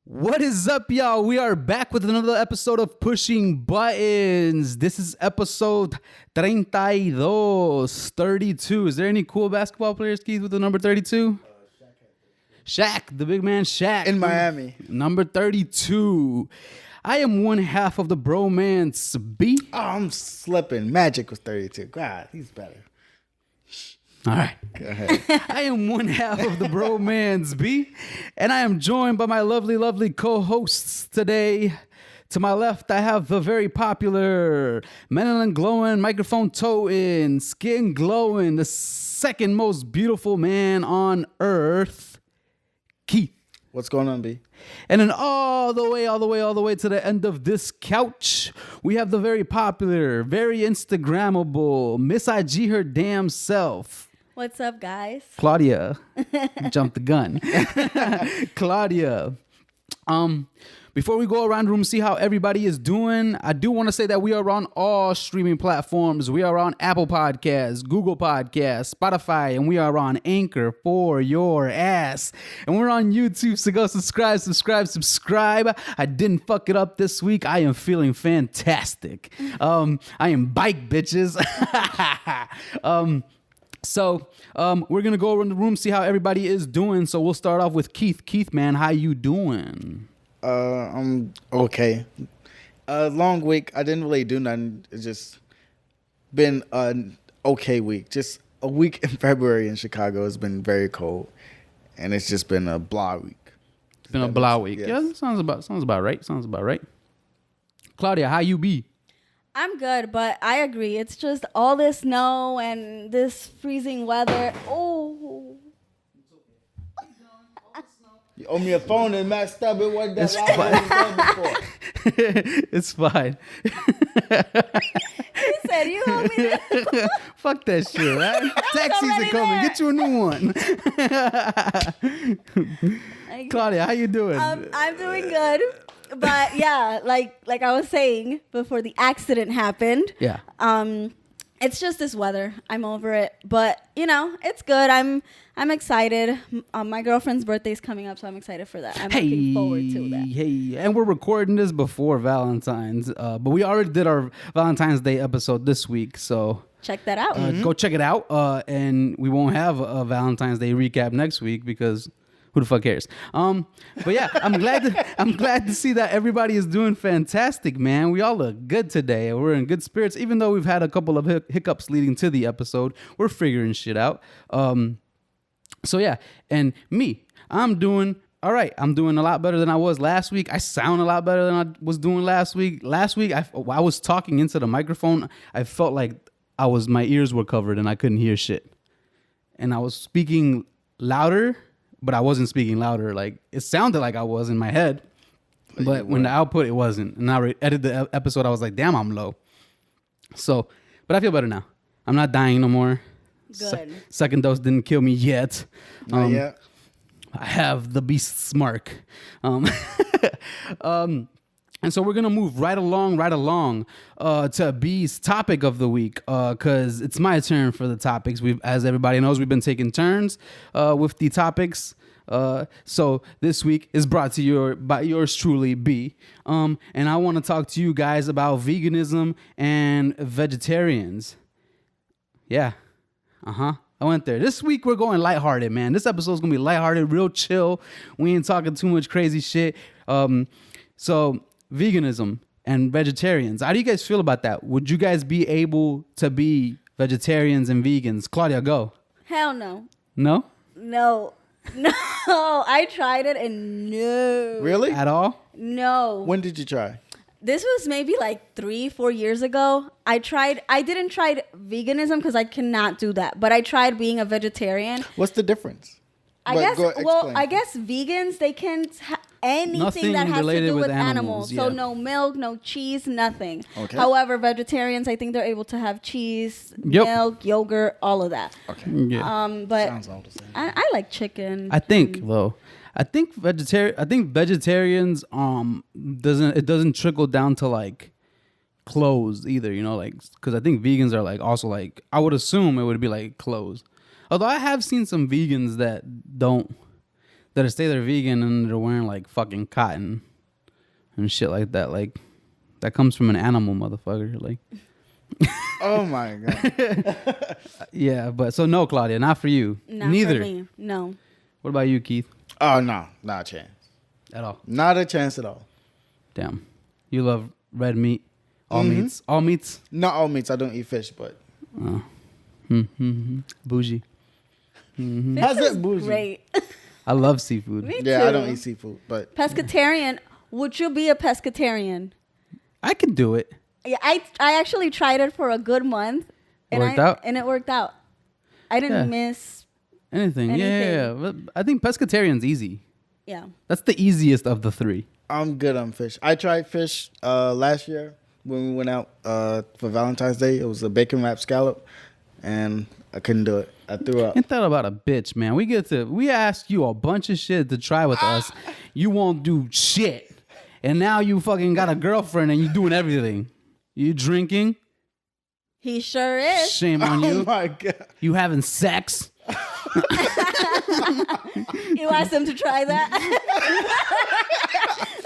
What is up, y'all? We are back with another episode of Pushing Buttons. This is episode 32. Is there any cool basketball players, Keith, with the number 32? Shaq, the big man Shaq. In Miami. Number 32. I am one half of the bromance B. Oh, I'm slipping. Magic was 32. God, he's better. All right. Go ahead. I am one half of the bromance B, and I am joined by my lovely, lovely co-hosts today. To my left, I have the very popular, melanin glowing, microphone toting, skin glowing, the second most beautiful man on earth, Keith. What's going on, B? And then all the way to the end of this couch, we have the very popular, very Instagrammable, Miss IG her damn self. What's up, guys? Claudia. Jumped the gun. Claudia. Before we go around the room, see how everybody is doing, I do want to say that we are on all streaming platforms. We are on Apple Podcasts, Google Podcasts, Spotify, and we are on Anchor for your ass. And we're on YouTube, so go subscribe. I didn't fuck it up this week. I am feeling fantastic. I am bike bitches. So we're going to go around the room, see how everybody is doing. So we'll start off with Keith. Keith, man, how you doing? I'm okay. Long week. I didn't really do nothing. It's just been an okay week. Just a week in February in Chicago has been very cold. And it's just been a blah week. It's been a blah week. Yes. Yeah, sounds about right. Claudia, how you be? I'm good, but I agree. It's just all this snow and this freezing weather. Oh. You owe me a phone and messed up. It wasn't that It's loud before. It's fine. He said you owe me this. Fuck that shit, right? Taxis are coming. Get you a new one. Claudia, how you doing? I'm doing good. But yeah, like I was saying before the accident happened. Yeah. It's just this weather. I'm over it. But, it's good. I'm excited. My girlfriend's birthday's coming up, so I'm excited for that. I'm looking forward to that. Hey, and we're recording this before Valentine's, but we already did our Valentine's Day episode this week, so Check that out. go check it out. And we won't have a Valentine's Day recap next week because who the fuck cares? But yeah, I'm glad to see that everybody is doing fantastic, man. We all look good today. We're in good spirits, even though we've had a couple of hiccups leading to the episode. We're figuring shit out. So yeah, and me, I'm doing all right. I'm doing a lot better than I was last week. I sound a lot better than I was doing last week. Last week, I was talking into the microphone. I felt like my ears were covered and I couldn't hear shit. And I was speaking louder, but I wasn't speaking louder. Like, it sounded like I was in my head, but when the output, it wasn't. And I edited the episode. I was like, damn, I'm low. So, but I feel better now. I'm not dying no more. Good. Second dose didn't kill me yet. Not yet. I have the beast's mark. And so we're going to move right along to B's topic of the week, because it's my turn for the topics. As everybody knows, we've been taking turns with the topics. So this week is brought to you by yours truly, B. And I want to talk to you guys about veganism and vegetarians. Yeah. I went there. This week we're going lighthearted, man. This episode's going to be lighthearted, real chill. We ain't talking too much crazy shit. So veganism and vegetarians. How do you guys feel about that? Would you guys be able to be vegetarians and vegans? Claudia, go. Hell no. No? No. I tried it and no. Really? At all? No. When did you try? this was maybe like 3-4 years ago. I didn't try veganism because I cannot do that. But I tried being a vegetarian. What's the difference? I guess vegans, they can't anything Nothing that has to related do with with animals, So yeah. no milk, no cheese, nothing. Okay. However, vegetarians, I think they're able to have cheese, Yep. milk, yogurt, all of that. Okay. Yeah. But Sounds all the same. I like chicken. I think though, I think vegetarians doesn't trickle down to like clothes either. You know, like because I think vegans are like also like I would assume it would be like clothes. Although I have seen some vegans that say they're vegan and they're wearing like fucking cotton and shit like that. Like that comes from an animal, motherfucker. Like. Oh my god. Yeah, but so no, Claudia, not for you. Neither. For me. No. What about you, Keith? Oh no, not a chance. At all. Not a chance at all. Damn. You love red meat? All meats? All meats? Not all meats. I don't eat fish, but Bougie. how's Fish is that bougie? great. I love seafood. Me Yeah, too. I don't eat seafood, but Pescatarian. Would you be a pescatarian? I can do it. Yeah, I actually tried it for a good month. And Worked out? And it worked out. I didn't miss. Anything. Yeah. But I think pescatarian's easy. Yeah. That's the easiest of the three. I'm good on fish. I tried fish last year when we went out for Valentine's Day. It was a bacon wrapped scallop, and I couldn't do it. I threw up. Ain't that about a bitch, man? We ask you a bunch of shit to try with us. You won't do shit. And now you fucking got a girlfriend and you doing everything. You drinking? He sure is. Shame on Oh you. my god. You having sex? You asked him to try that.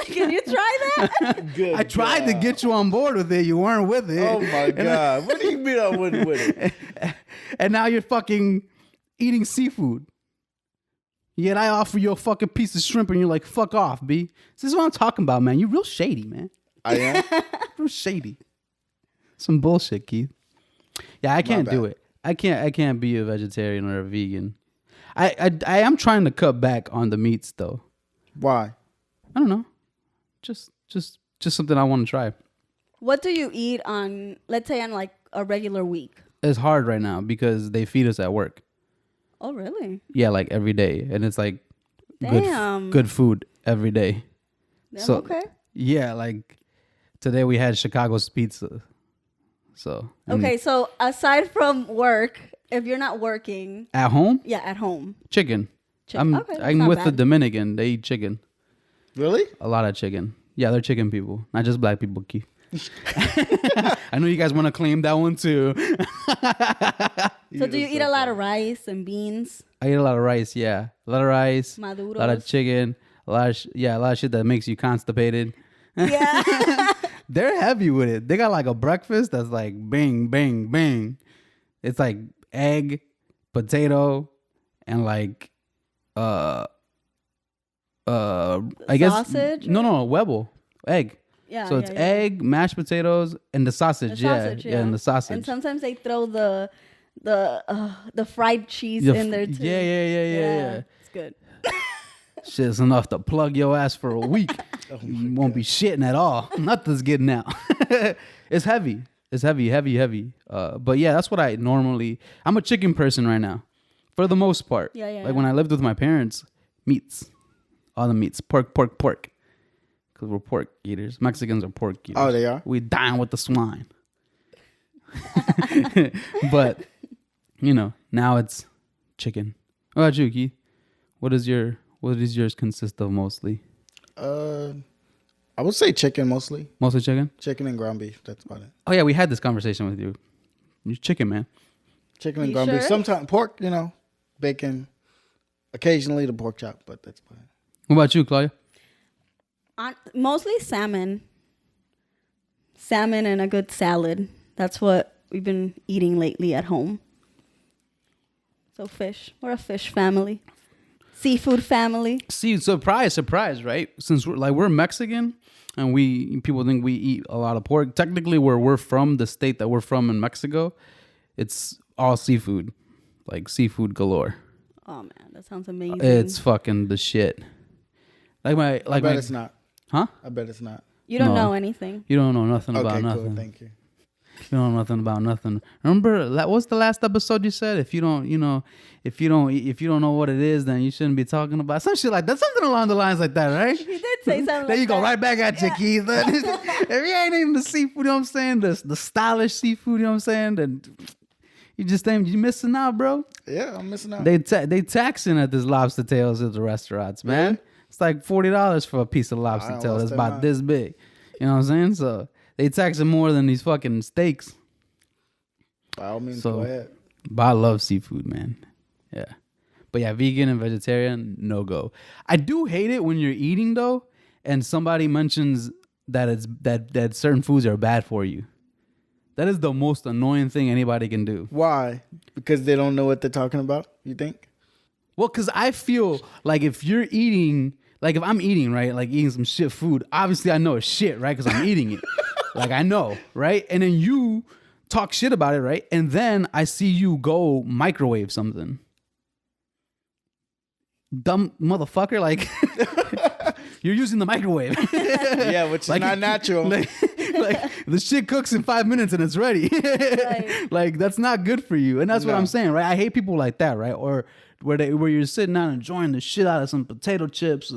Can you try that? Good. I tried to get you on board with it. You weren't with it. Oh my god. What do you mean I wouldn't with it? And now you're fucking eating seafood. Yet I offer you a fucking piece of shrimp and you're like, fuck off, B. This is what I'm talking about, man. You real shady, man. I am. Real shady. Some bullshit, Keith. Yeah, I can't do bad. it. I can't be a vegetarian or a vegan. I am trying to cut back on the meats though. Why? I don't know. Just something I want to try. What do you eat on, let's say, on like a regular week? It's hard right now because they feed us at work. Oh, really? Yeah, like every day, and it's like Damn. good food every day. Damn, So okay. yeah, like today we had Chicago's pizza. So Okay, so aside from work, if you're not working, at home, yeah, at home. chicken. Okay, that's I'm not with the bad. Dominican. They eat chicken. Really? A lot of chicken. Yeah, they're chicken people, not just black people, Keith. I know you guys want to claim that one too. So do you eat a lot of rice and beans? I eat a lot of rice. Yeah, a lot of rice, Maduros? a lot of chicken, a lot of shit that makes you constipated. Yeah. They're heavy with it. They got like a breakfast that's like bang, bang, bang. It's like egg, potato, and like I guess Sausage? No, huevo, egg. Yeah. So it's yeah. egg, mashed potatoes, and the sausage. The sausage, yeah, and the sausage. And sometimes they throw the fried cheese The in there f- too. yeah. It's good. Shit's enough to plug your ass for a week. You won't be shitting at all. Nothing's getting out. It's heavy. It's heavy. But yeah, that's what I normally. I'm a chicken person right now, for the most part. Yeah. Like when I lived with my parents, meats, all the meats, pork. Because we're pork eaters. Mexicans are pork eaters. Oh, they are? We dine with the swine. But now it's chicken. What about you, Keith? What does yours consist of mostly? I would say chicken mostly. Mostly chicken? Chicken and ground beef. That's about it. Oh yeah, we had this conversation with you. You're chicken, man. Chicken and You ground beef. sure? Sometimes pork, bacon. Occasionally the pork chop, but that's about it. What about you, Claudia? Mostly salmon. Salmon and a good salad. That's what we've been eating lately at home. So fish. We're a fish family. Seafood family. See, surprise, right? Since we're Mexican and people think we eat a lot of pork. Technically, where we're from, the state that we're from in Mexico, it's all seafood, like seafood galore. Oh man, that sounds amazing. It's fucking the shit. I bet it's not. Huh? I bet it's not. You don't No. know anything. You don't know nothing about Okay, nothing. cool. Thank you. You don't know nothing about nothing. Remember that? What's the last episode you said? If you don't know what it is, then you shouldn't be talking about some shit like that. Something along the lines like that, right? He did say something. There you like go, that. right back at you, Keith. If you ain't eating the seafood, you know what I'm saying? The stylish seafood, you know what I'm saying? Then you just think you missing out, bro. Yeah, I'm missing out. They taxing at this lobster tails at the restaurants, man. Really? It's like $40 for a piece of lobster I tail lost that's that about mind. this big. You know what I'm saying? So they taxing more than these fucking steaks. By all means, So- go ahead. But I love seafood, man. Yeah. But yeah, vegan and vegetarian, no go. I do hate it when you're eating though, and somebody mentions that it's that certain foods are bad for you. That is the most annoying thing anybody can do. Why? Because they don't know what they're talking about, you think? Well, because I feel like if you're eating, like if I'm eating, right, like eating some shit food, obviously I know it's shit, right, because I'm eating it. Like I know, right? And then you talk shit about it, right? And then I see you go microwave something. Dumb motherfucker, like you're using the microwave. Yeah, which is Like, not natural. Like the shit cooks in 5 minutes and it's ready. Right. Like that's not good for you. And that's what No. I'm saying, right? I hate people like that, right? Or where you're sitting down enjoying the shit out of some potato chips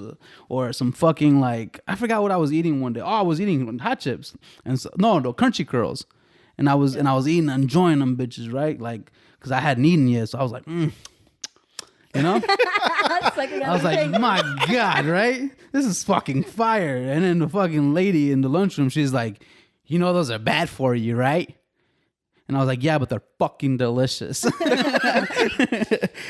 or some fucking like I forgot what I was eating one day. Oh, I was eating hot chips and so, no crunchy curls, and I was eating enjoying them bitches, right? Like because I hadn't eaten yet, so I was like, you know. It's like I was like, my God, right? This is fucking fire. And then the fucking lady in the lunchroom, she's like, you know, those are bad for you, right? And I was like, yeah, but they're fucking delicious.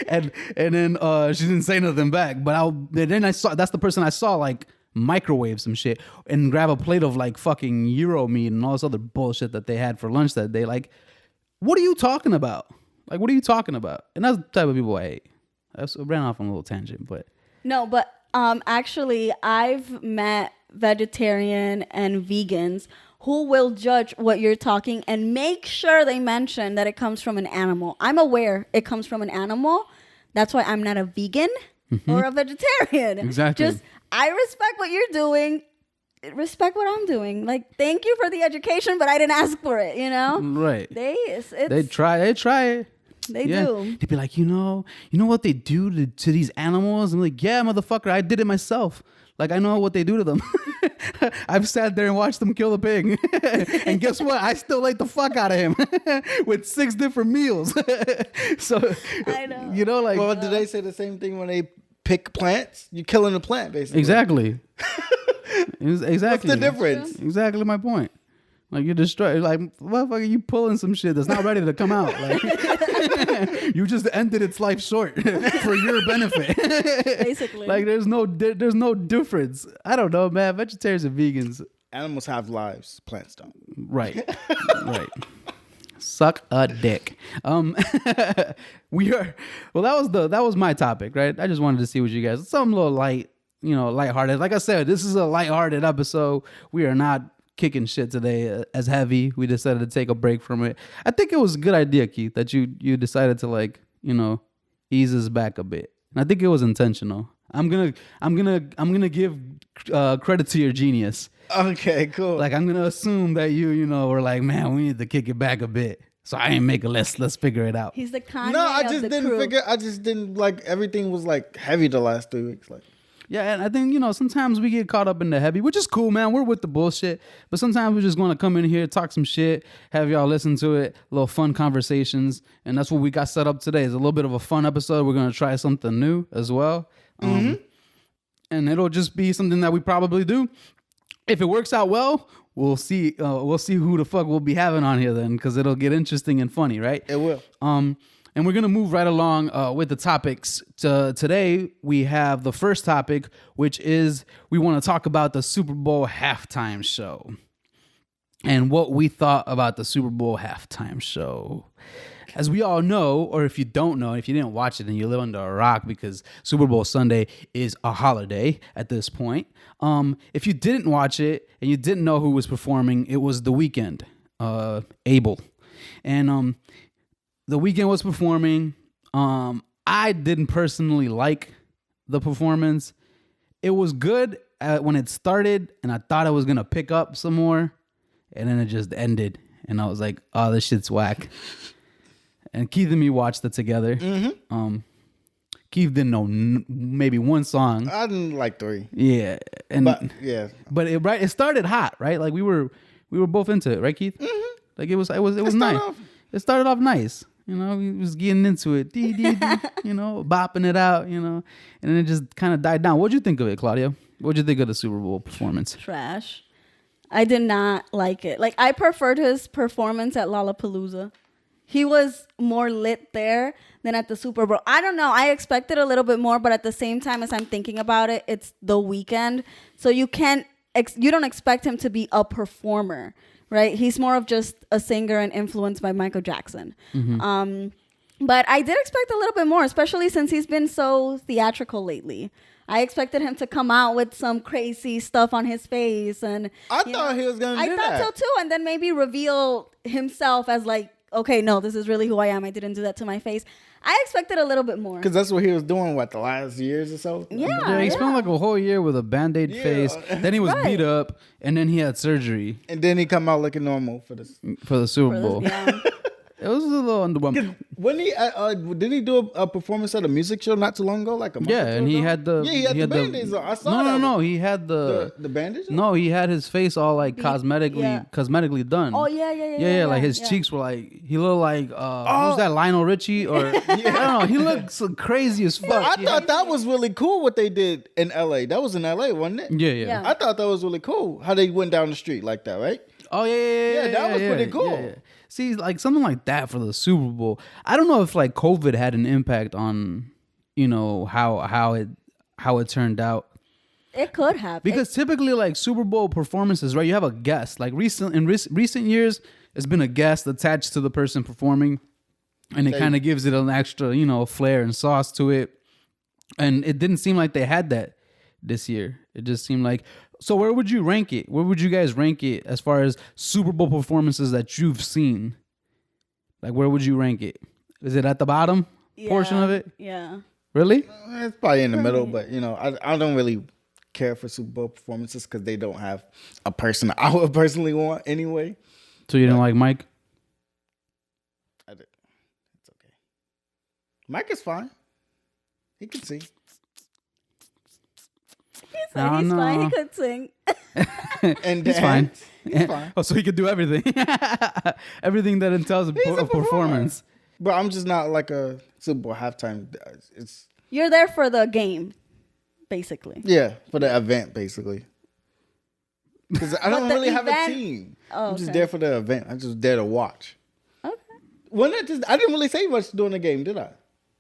and then she didn't say nothing back. But then I saw, that's the person I saw like microwave some shit and grab a plate of like fucking Euro meat and all this other bullshit that they had for lunch that day. Like, what are you talking about? Like, what are you talking about? And that's the type of people I hate. I ran off on a little tangent, but No, but actually, I've met vegetarian and vegans who will judge what you're talking and make sure they mention that it comes from an animal. I'm aware it comes from an animal. That's why I'm not a vegan or a vegetarian. Exactly. Just I respect what you're doing. Respect what I'm doing. Like, thank you for the education, but I didn't ask for it. You know, right. they They try it. do. They'd be like, you know what they do to these animals? I'm like, yeah, motherfucker, I did it myself. Like, I know what they do to them. I've sat there and watched them kill a pig. And guess what? I still ate the fuck out of him with 6 different meals. So, I know. you know, like, Well, do they say the same thing when they pick plants? You're killing a plant, basically. exactly. Exactly. What's the difference? Exactly my point. Like you're destroyed. Like motherfucker, you pulling some shit that's not ready to come out. Like you just ended its life short for your benefit. Basically. Like there's no difference. I don't know, man. Vegetarians and vegans, Animals have lives, plants don't. right, right. Suck a dick. We are. Well, that was my topic, right? I just wanted to see what you guys. Something a little light, lighthearted. Like I said, this is a lighthearted episode. We are not kicking shit today as heavy. We decided to take a break from it. I think it was a good idea, Keith, that you decided to ease us back a bit. And I think it was intentional. I'm gonna give credit to your genius. Okay, cool. Like I'm gonna assume that you were like, man, we need to kick it back a bit. So I ain't make a list. Let's figure it out. He's the Kanye no, I of just the didn't crew. figure. I just didn't like everything was like heavy the last 3 weeks. Like, Yeah, and I think, sometimes we get caught up in the heavy, which is cool, man. We're with the bullshit. But sometimes we're just going to come in here, talk some shit, have y'all listen to it, little fun conversations. And that's what we got set up today. It's a little bit of a fun episode. We're going to try something new as well. And it'll just be something that we probably do. If it works out well, we'll see who the fuck we'll be having on here then, because it'll get interesting and funny, right? it will. And we're going to move right along with the topics. Today, we have the first topic, which is we want to talk about the Super Bowl halftime show and what we thought about the Super Bowl halftime show. As we all know, or if you don't know, if you didn't watch it and you live under a rock because Super Bowl Sunday is a holiday at this point. If you didn't watch it and you didn't know who was performing, it was The Weeknd, Abel. And The Weeknd was performing. I didn't personally like the performance. It was good when it started, and I thought I was gonna pick up some more, and then it just ended, and I was like, "Oh, this shit's whack." And Keith and me watched it together. Keith didn't know maybe one song. I didn't like 3. Yeah, and But it started hot, right? Like we were both into it, right, Keith? Like it was nice. It started off nice. You know, he was getting into it, you know, bopping it out, you know, and then it just kind of died down. What'd you think of it, Claudia? What'd you think of the Super Bowl performance? Trash. I did not like it. Like, I preferred his performance at Lollapalooza. He was more lit there than at the Super Bowl. I don't know. I expected a little bit more, but at the same time, as I'm thinking about it, it's The Weeknd, so you don't expect him to be a performer. Right, he's more of just a singer and influenced by Michael Jackson. But I did expect a little bit more, especially since he's been so theatrical lately. I expected him to come out with some crazy stuff on his face, and I thought he was gonna do that. I thought so too, and then maybe reveal himself as like, okay, no, this is really who I am. I didn't do that to my face. I expected a little bit more. Because that's what he was doing, the last years or so? Yeah, he spent like a whole year with a Band-Aid face. Then he was beat up, and then he had surgery. And then he come out looking normal for the Super Bowl. It was a little underwhelming. When he did he do a performance at a music show not too long ago, like a month or two and he ago? had the he had the Band-Aids on. I saw that. No, he had the bandage. No, he had his face all like cosmetically done. Oh yeah. Like his cheeks were like, he looked like who's that, Lionel Richie or I don't know. He looked so crazy as fuck. I thought that was really cool what they did in LA. That was in LA, wasn't it? Yeah. I thought that was really cool how they went down the street like that, right? Oh yeah. That was pretty cool. Yeah. See, like something like that for the Super Bowl. I don't know if like COVID had an impact on, you know, how it turned out. It could have, because typically like Super Bowl performances, right? You have a guest. Like recent years, it's been a guest attached to the person performing, and it kind of gives it an extra, you know, flair and sauce to it. And it didn't seem like they had that this year. It just seemed like. So where would you rank it? Where would you guys rank it as far as Super Bowl performances that you've seen? Like, where would you rank it? Is it at the bottom portion of it? Yeah. Really? It's probably in the middle, but you know, I don't really care for Super Bowl performances because they don't have a person I would personally want anyway. So you didn't like Mike? I did. It's okay. Mike is fine. He can sing. He's fine. He could sing. And he's fine. He's fine. Oh, so he could do everything. Everything that entails a performance. But I'm just not like a Super Bowl halftime. You're there for the game, basically. Yeah, for the event, basically. Because I don't really have a team. I'm just there for the event. I'm just there to watch. Okay. I didn't really say much during the game, did I?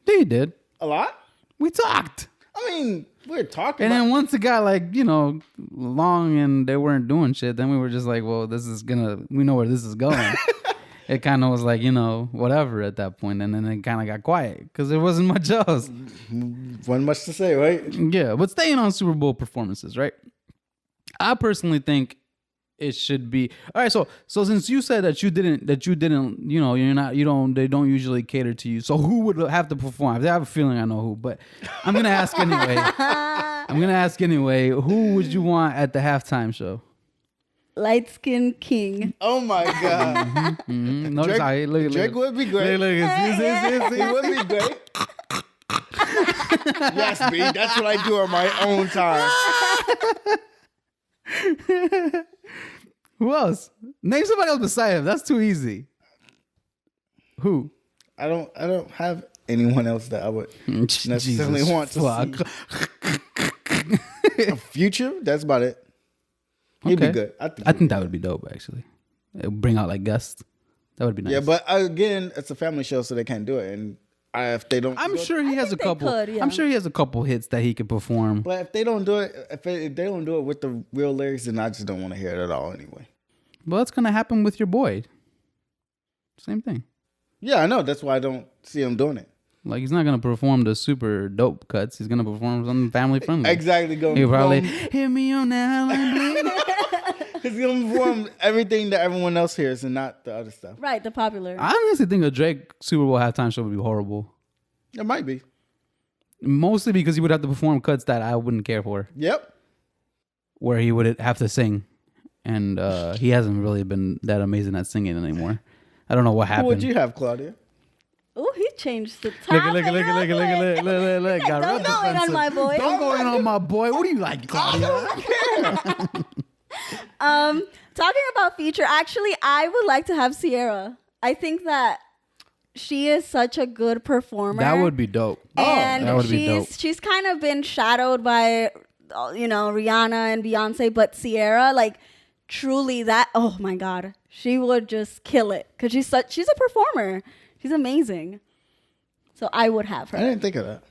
Yeah, you did. A lot? We talked. I mean, we were talking. And then once it got like, you know, long and they weren't doing shit, then we were just like, well, we know where this is going. It kind of was like, you know, whatever at that point. And then it kind of got quiet because there wasn't much else. Wasn't much to say, right? Yeah. But staying on Super Bowl performances, right? I personally think it should be all right. So since you said that you didn't, you know, they don't usually cater to you. So who would have to perform? I have a feeling I know who, but I'm gonna ask anyway. Who would you want at the halftime show? Light Skin King. Oh my God. No, Drake, sorry, Drake would be great. Look, He would be great. Yes, B. That's what I do on my own time. Who else? Name somebody else beside him. That's too easy. Who? I don't have anyone else that I would necessarily want to see. Future? That's about it. He'd be good. I think that would be dope, actually. Bring out like guests. That would be nice. Yeah, but again, it's a family show, so they can't do it. And if they don't, I'm sure he has a couple. Could, I'm sure he has a couple hits that he could perform. But if they don't do it, if they don't do it with the real lyrics, then I just don't want to hear it at all anyway. Well, that's gonna happen with your boy. Same thing. Yeah, I know. That's why I don't see him doing it. Like he's not gonna perform the super dope cuts. He's gonna perform something family friendly. Exactly. He'll probably hit me on that. He's gonna perform everything that everyone else hears and not the other stuff. Right, the popular. I honestly think a Drake Super Bowl halftime show would be horrible. It might be. Mostly because he would have to perform cuts that I wouldn't care for. Yep. where he would have to sing, and he hasn't really been that amazing at singing anymore. I don't know what Who happened. would you have, Claudia? Oh, he changed the Look, topic. look, look, look, look, look, look, look. Got real Don't go in on defensive. my boy. Don't go in on my boy. What do you like, Claudia? Talking about feature, actually, I would like to have Sierra. I think that she is such a good performer. That would be dope. And that would be dope. she's kind of been shadowed by, Rihanna and Beyonce, but Sierra, like, truly that. Oh my God, she would just kill it because she's a performer. She's amazing. So I would have I her. didn't think of that.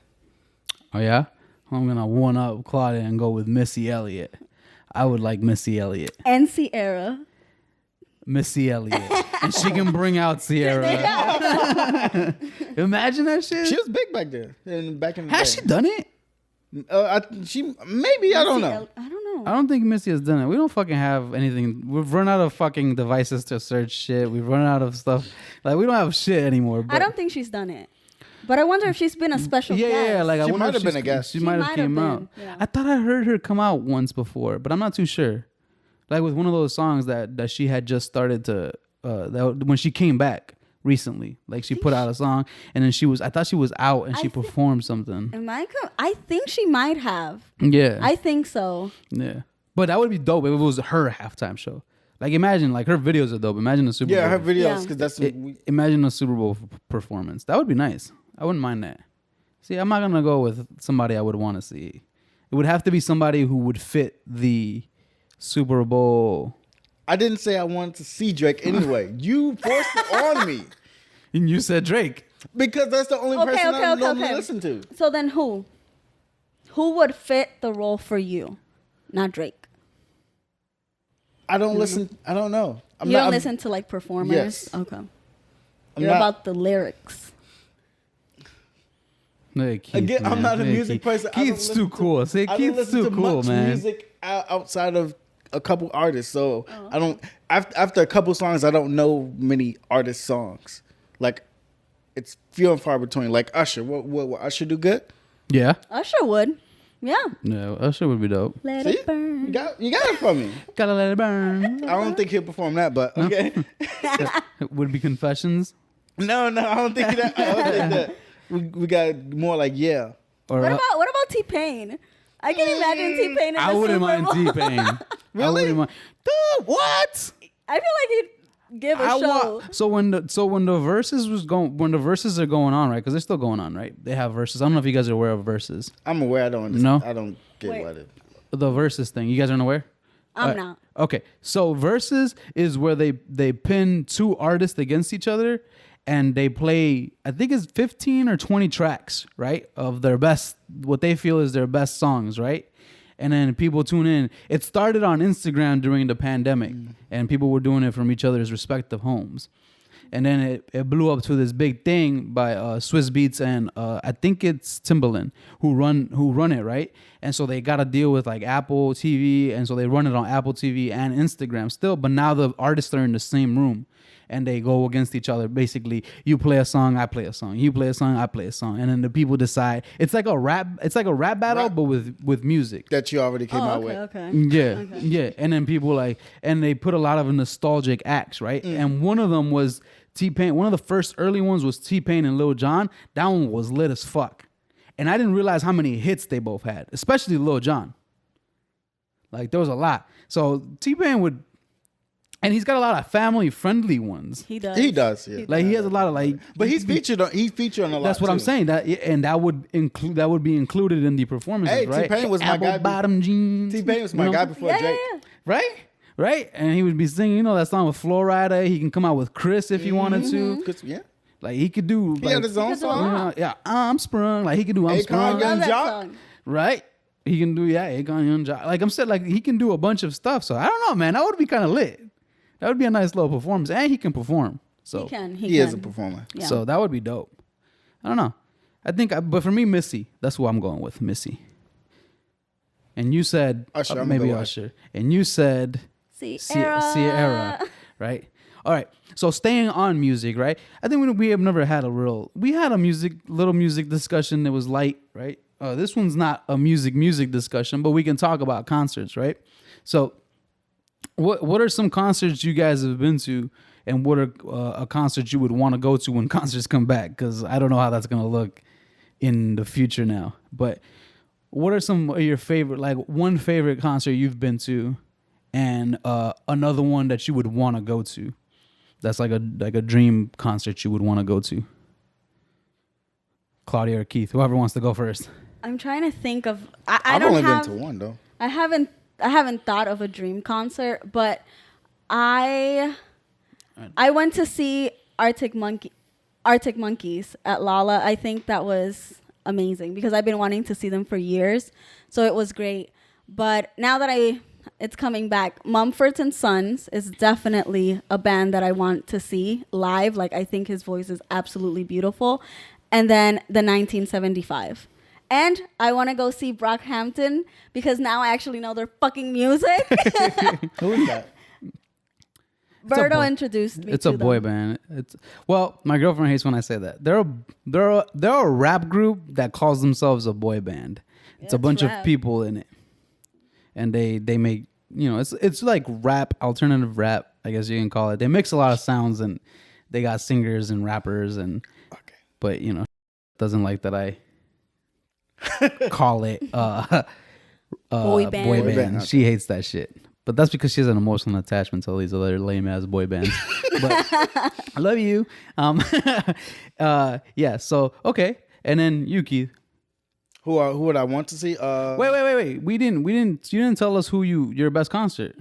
Oh yeah, I'm gonna one up Claudia and go with Missy Elliott. I would like Missy Elliott. And Sierra. Missy Elliott, and she can bring out Sierra. Imagine that shit. She was big back there. Back in the Has day. she done it? She maybe I don't know. I don't know. I don't think Missy has done it. We don't fucking have anything. We've run out of fucking devices to search shit. We've run out of stuff. Like we don't have shit anymore. But I don't think she's done it. But I wonder if she's been a special yeah, guest. yeah. Like I She wonder might if have been she's- a guest. She She might have might came have out. been, yeah. I thought I heard her come out once before, but I'm not too sure. Like with one of those songs that she had just started to when she came back recently. Like she put out a song and then I thought she was out and she performed something. I think she might have. Yeah. I think so. Yeah. But that would be dope if it was her halftime show. Like imagine like her videos are dope. Imagine a Super Bowl. Yeah, her videos Yeah. because that's Imagine a Super Bowl performance. That would be nice. I wouldn't mind that. See, I'm not gonna go with somebody I would want to see. It would have to be somebody who would fit the Super Bowl. I didn't say I wanted to see Drake anyway. You forced it on me And you said Drake. because that's the only Okay, person I okay, normally okay. listen to. So then who? Who would fit the role for you? Not Drake. I don't listen. I don't know. You don't listen to like performers? Yes. Okay. I'm You're not- about the lyrics. Look, Keith, Again, I'm man. not a Look, music Keith. person. I don't Keith's listen too to- cool. See, I don't Keith's listen too to cool, much man. music outside of a couple artists, so I don't. After a couple songs, I don't know many artist songs. Like it's few and far between. Like Usher, what Usher do good? Yeah. Usher would. Yeah. No, Usher would be dope. Let See, it burn. you got it from me. Gotta let it burn. I don't think he'll perform that, but okay. Would be Confessions. No, I don't think that. I don't think that. We got more like yeah. Or What about T-Pain? I can imagine T-Pain in the I wouldn't Super mind Bowl. T-Pain. I Really? wouldn't mind. Dude, what? I feel like he'd give a show. So when the verses are going on, right? Because they're still going on, right? They have verses. I don't know if you guys are aware of verses. I'm aware. I don't understand. No? I don't get Wait. what it. The verses thing. You guys aren't aware? I'm not. Okay, so verses is where they pin two artists against each other, and they play. I think it's 15 or 20 tracks, right, of their best, what they feel is their best songs, right, and then people tune in. It started on Instagram during the pandemic, and people were doing it from each other's respective homes, and then it blew up to this big thing by Swiss Beats and I think it's Timbaland who run it, right? And so they got to deal with like Apple TV, and so they run it on Apple TV and Instagram still, but now the artists are in the same room and they go against each other. Basically, you play a song, I play a song. You play a song, I play a song, and then the people decide. It's like a rap battle, Rap. but with music. That you already came out with. Okay. Yeah, yeah, and then people and they put a lot of nostalgic acts, right? And one of them was T-Pain. One of the first early ones was T-Pain and Lil Jon. That one was lit as fuck, and I didn't realize how many hits they both had, especially Lil Jon. Like there was a lot. So T-Pain would, and he's got a lot of family friendly ones. He does. He does, yeah. Like he has a lot of like, But he's featured on a lot. that's what I'm too. saying. That would be included in the performances, Hey, right? T-Pain was my Apple guy be- bottom jeans. T-Pain was my you know? guy before Yeah, Drake. yeah. Right? And he would be singing, that song with Flo Rida. He can come out with Chris if he wanted to. 'Cause, yeah, Like he could do. he like, had his own He could do a song. lot. yeah, I'm sprung. Like he could do I'm Akon, sprung. Young Love that Jock. song. Right? He can do Akon Young Jock. Like I'm saying, like he can do a bunch of stuff. So I don't know, man. That would be kind of lit. That would be a nice little performance, and he can perform. So He can. He is a performer. Yeah. so that would be dope. I don't know. I think, but for me, Missy. That's who I'm going with, Missy. And you said Usher, I'm gonna maybe go with Usher, and you said Sierra, right? All right. So staying on music, right? I think we have never had we had a little music discussion that was light, right? this one's not a music discussion, but we can talk about concerts, right? So, what are some concerts you guys have been to, and what are a concert you would want to go to when concerts come back? Because I don't know how that's gonna look in the future now. But what are some of your favorite, like one favorite concert you've been to, and another one that you would want to go to? That's like a dream concert you would want to go to. Claudia or Keith, whoever wants to go first. I'm trying to think of. I've only been to one though. I haven't thought of a dream concert, but I went to see Arctic Monkeys at Lala. I think that was amazing because I've been wanting to see them for years, so it was great. But now that it's coming back, Mumford and Sons is definitely a band that I want to see live. Like, I think his voice is absolutely beautiful. And then the 1975. And I want to go see Brockhampton because now I actually know their fucking music. Who is that? Berto introduced me. It's to a boy them. band. Well, my girlfriend hates when I say that. They're a rap group that calls themselves a boy band. It's a bunch rap. of people in it, and they make, you know, it's like rap, alternative rap, I guess you can call it. They mix a lot of sounds, and they got singers and rappers, and but you know, doesn't like that I call it Boy band. Boy Boy band. band, She hates that shit. But that's because she has an emotional attachment to all these other lame ass boy bands. But I love you. Yeah. So okay, and then you, Keith. Who would I want to see? Wait. You didn't tell us who your best concert.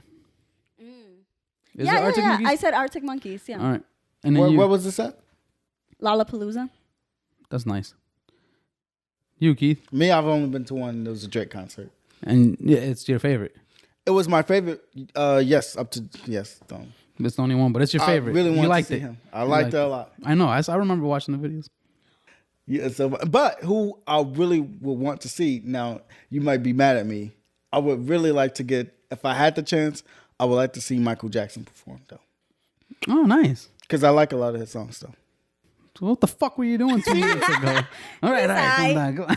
Is it Arctic Yeah. Monkeys? I said Arctic Monkeys. Yeah. All right. And then where was this at? Lollapalooza. That's nice. You, Keith. Me, I've only been to one. It was a Drake concert. And yeah, it's your favorite. It was my favorite. Yes. It's the only one, but it's your favorite. I really you want liked to see it. him. I liked it a lot. I know. I remember watching the videos. Yeah. So, but who I really would want to see now? You might be mad at me. I would really like to get. If I had the chance, I would like to see Michael Jackson perform though. Oh, nice. Because I like a lot of his songs though. So what the fuck were you doing 2 minutes ago? All right, come down. Go.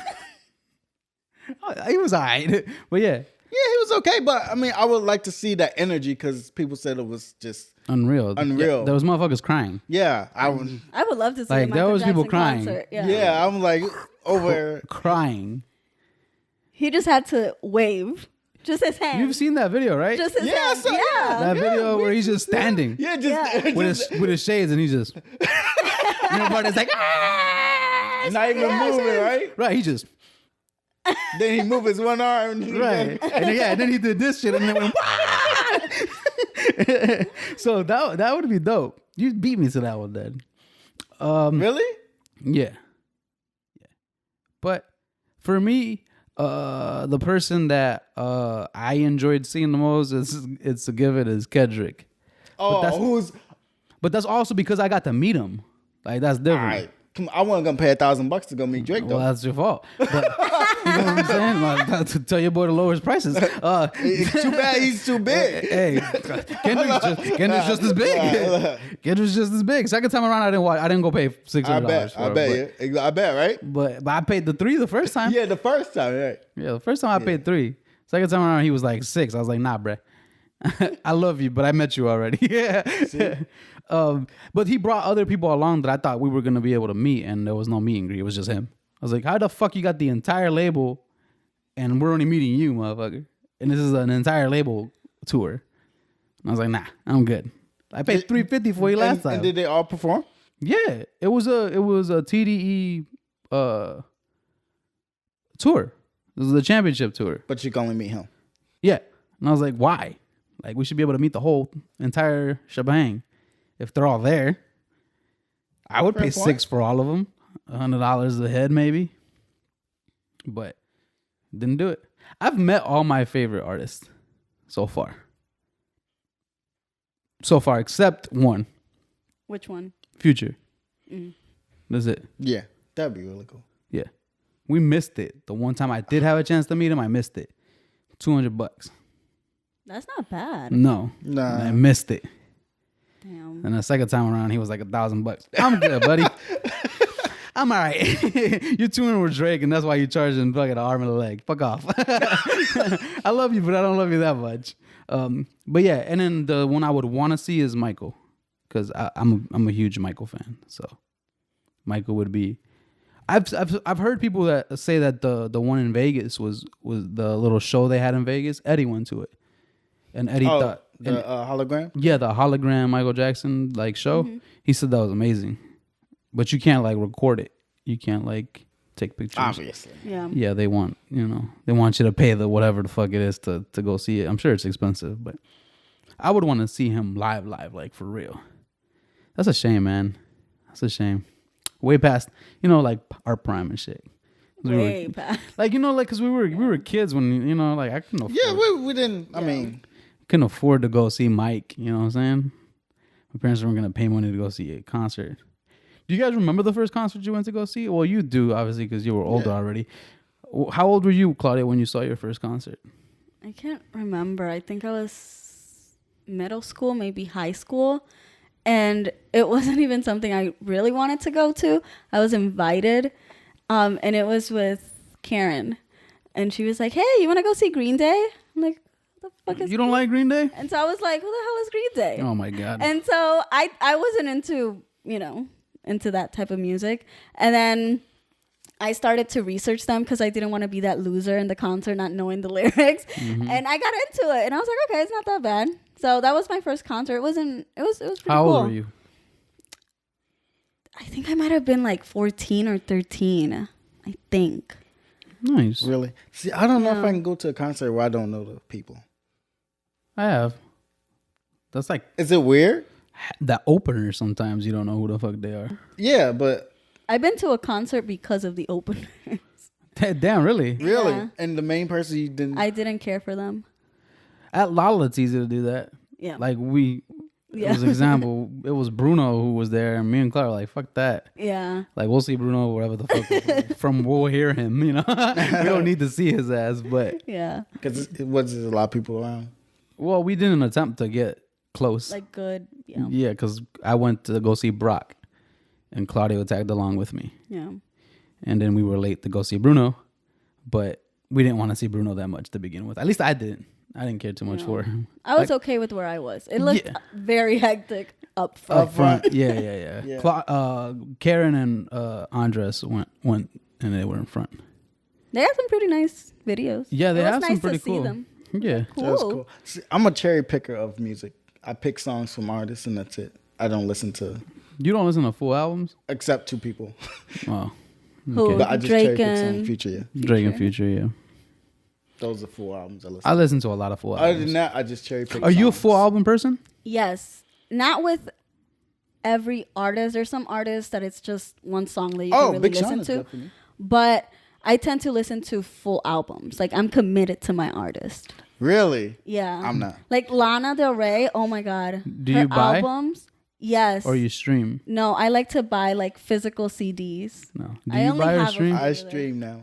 He was all right. But yeah. Yeah, he was okay, but I mean, I would like to see that energy because people said it was just Unreal. Unreal. Yeah, there was motherfuckers crying. yeah. I would. I would love to see Like, a Michael there was people Jackson crying. concert. Yeah, I'm like over. Crying. He just had to wave. Just his hand. You've seen that video, right? Just his Yeah, hand. so- Yeah. that video where he's just standing Yeah, just, Yeah. with his shades, and he's just. And everybody's like, ah! not even moving, right? Right, he just. Then he moved his one arm. Right. And then he did this shit and then went, "Wah!" So that would be dope. You beat me to that one then. Really? Yeah. But for me, the person that I enjoyed seeing the most it's a given is Kendrick. Oh, But that's also because I got to meet him. Like, that's all different. right? Come on, I wasn't gonna pay $1,000 to go meet Drake though. Well, that's your fault. But you know what I'm saying? Like, to tell your boy to lower his prices. It's too bad he's too big. Hey, Kendrick's just as big. Kendrick's just as big. Second time around, I didn't go pay $600. I bet. for it, Yeah. I bet. Right? But I paid the $3 the first time. Yeah, the first time. Right. Yeah, the first time I paid $3. Second time around, he was like $6. I was like, nah, bruh. I love you, but I met you already. Yeah. But he brought other people along that I thought we were gonna be able to meet, and there was no meet and greet. It was just him. I was like, how the fuck you got the entire label, and we're only meeting you, motherfucker? And this is an entire label tour. And I was like, nah, I'm good. I paid $350 for you last time. And did they all perform? Yeah, it was a TDE tour. This was the championship tour. But you can only meet him. Yeah, and I was like, why? Like, we should be able to meet the whole entire shebang if they're all there. I would Fair pay point. $6 for all of them, $100 a head maybe, but didn't do it. I've met all my favorite artists so far. Except one, Which one? Future. That's it. Yeah, that'd be really cool. Yeah, we missed it. The one time I did have a chance to meet him, I missed it. $200. That's not bad. No, Nah. I missed it. Damn. And the second time around, he was like $1,000. I'm good, buddy. I'm all right. You're touring with Drake, and that's why you're charging fucking an arm and a leg. Fuck off. I love you, but I don't love you that much. But yeah, and then the one I would want to see is Michael, because I'm a huge Michael fan. So Michael would be. I've heard people that say that the one in Vegas was the little show they had in Vegas. Eddie went to it, and Eddie thought the hologram. yeah, the hologram Michael Jackson like show. He said that was amazing, but you can't like record it. You can't like take pictures. Obviously. Yeah. Yeah, they want they want you to pay the whatever the fuck it is to go see it. I'm sure it's expensive, but I would want to see him live like for real. That's a shame, man. That's a shame. Way past like our prime and shit. Way past. Like like because we were kids when like I couldn't afford. Yeah, we didn't. I mean, couldn't afford to go see Mike. You know what I'm saying? My parents weren't gonna pay money to go see a concert. Do you guys remember the first concert you went to go see? Well, you do obviously because you were older already. How old were you, Claudia, when you saw your first concert? I can't remember. I think I was middle school, maybe high school. And it wasn't even something I really wanted to go to. I was invited, and it was with Karen. And she was like, hey, you want to go see Green Day? I'm like, what the fuck is You don't like Green Day? And so I was like, who the hell is Green Day? Oh, my God. And so I wasn't into, into that type of music. And then I started to research them because I didn't want to be that loser in the concert not knowing the lyrics. And I got into it. And I was like, okay, it's not that bad. So that was my first concert. It was pretty cool. How old were you? I think I might have been like 14 or 13. I think. Nice. really. See, I don't know if I can go to a concert where I don't know the people. I have. That's like Is it weird? the opener. Sometimes you don't know who the fuck they are. Yeah, but I've been to a concert because of the openers. Damn, really? really, Yeah. and the main person you didn't. I didn't care for them. At Lala, it's easy to do that. Yeah. Like it Yeah. was an example. It was Bruno who was there, and me and Claire were like, fuck that. Yeah. Like, we'll see Bruno, whatever the fuck. From we'll hear him, we don't need to see his ass. But, Yeah. Because it was a lot of people around. well, we didn't attempt to get close. Like good. Yeah. Yeah, because I went to go see Brock, and Claudio tagged along with me. Yeah. And then we were late to go see Bruno, but we didn't want to see Bruno that much to begin with. At least I didn't. I didn't care too much for him. I was okay with where I was. It looked Yeah. very hectic up front. Up front. Yeah. Yeah. Karen and Andres went and they were in front. They had some pretty nice videos. Yeah, they It was have some nice pretty to see cool. them. Yeah. That's cool. See, I'm a cherry picker of music. I pick songs from artists and that's it. I don't listen to You don't listen to full albums? except two people. Oh. Who? But I just cherry Drake pick some and Future. Yeah, Drake and Future, yeah. those are full albums I listen. I listen to a lot of full Other albums. than that, I just cherry pick. Are you a songs. full album person? Yes. Not with every artist. There's some artists that it's just one song that you Oh, can really Big Sean listen is to. definitely. But I tend to listen to full albums. Like I'm committed to my artist. Really? Yeah. I'm not. Like Lana Del Rey, oh my God. Do Her you buy? albums? Yes. Or you stream? No, I like to buy like physical CDs. No. Do I you only buy or have a stream? few. I stream now.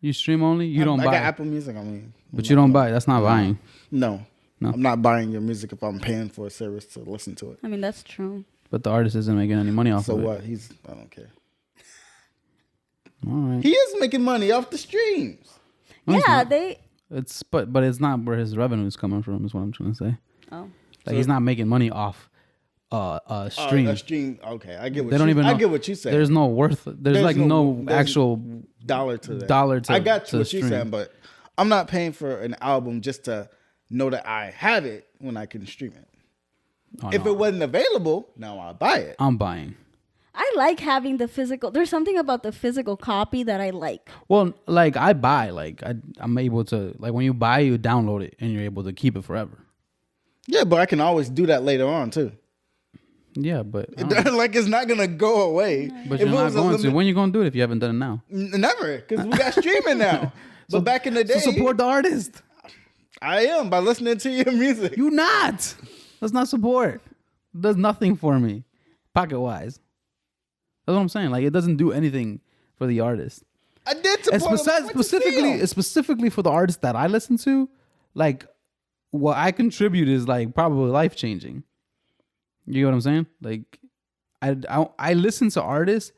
You stream only? You don't I buy? got Apple Music. I mean, But you don't buy. That's not buying. No. No. I'm not buying your music if I'm paying for a service to listen to it. I mean, that's true. But the artist isn't making any money off So of it. what? I don't care. All right. He is making money off the streams. No, it's Yeah, not. they. But it's not where his revenue is coming from. Is what I'm trying to say. Oh. Like he's not making money off stream. A stream. Okay, I get what They don't you, even. I know. get what you say. There's no worth. There's like no there's actual dollar to that. dollar to. I got to what you're stream. saying, but I'm not paying for an album just to know that I have it when I can stream it. Oh, If no. it wasn't available, now I'll buy it. I'm buying. I like having the physical. There's something about the physical copy that I like. Well, like I buy. Like I'm able to. Like when you buy, you download it and you're able to keep it forever. Yeah, but I can always do that later on too. Yeah, but I don't know. Like it's not gonna go away. But If you're it not was a going to. limit- When you gonna do it if you haven't done it now? Never, because we got streaming now. But back in the day, So support the artist. I am by listening to your music. You not. That's not support. It does nothing for me, pocket wise. That's what I'm saying. Like it doesn't do anything for the artist. I did And support him. I went to see him. specifically for the artists that I listen to, like what I contribute is like probably life changing. You know what I'm saying? Like I listen to artists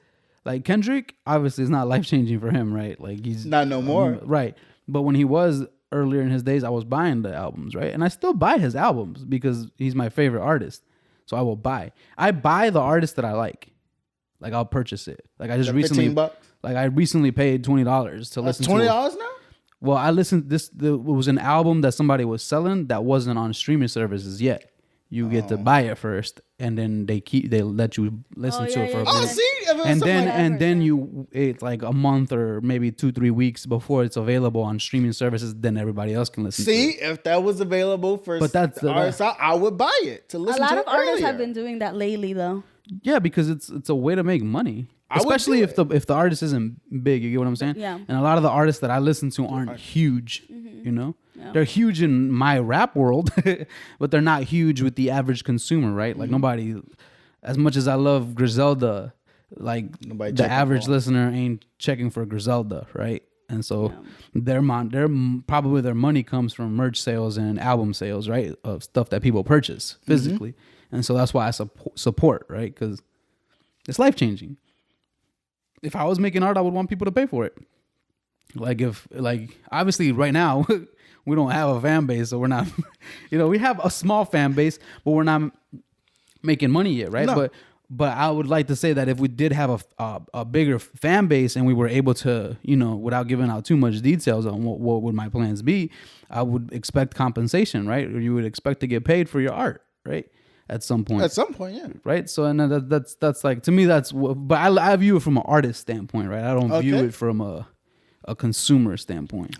Like Kendrick, obviously, it's not life changing for him, right? Like he's Not no more. right? But when he was earlier in his days, I was buying the albums, right? And I still buy his albums because he's my favorite artist. So I will buy. I buy the artist that I like. Like I'll purchase it. Like I just recently, $15. like I recently paid $20 to listen to. $20 it. now? Well, I listened. It was an album that somebody was selling that wasn't on streaming services yet. You get to buy it first, and then they let you listen to it for a bit. Oh, see, if it was And something then like that. and then it's like a month or maybe 2-3 weeks before it's available on streaming services. Then everybody else can listen. See, to it. if that was available for But that's the- artists, I would buy it to A listen lot to of it artists earlier. have been doing that lately, though. Yeah, because it's a way to make money. I would Especially do if the artist isn't big, you get what I'm saying? Yeah. And a lot of the artists that I listen to aren't huge, you know? Yeah. They're huge in my rap world, but they're not huge with the average consumer, right? Like nobody, as much as I love Griselda, like Nobody the checking average for 'em. listener ain't checking for Griselda, right? And so probably their money comes from merch sales and album sales, right? Of stuff that people purchase physically. And so that's why I support, right? Because it's life changing. If I was making art, I would want people to pay for it. Obviously right now we don't have a fan base, so we're not, we have a small fan base, but we're not making money yet, right? No. But I would like to say that if we did have a bigger fan base and we were able to, without giving out too much details on what would my plans be, I would expect compensation, right? Or you would expect to get paid for your art, right? At some point. At some point, yeah. Right. So and that's like, to me, but I view it from an artist standpoint, right? I don't view it from a consumer standpoint.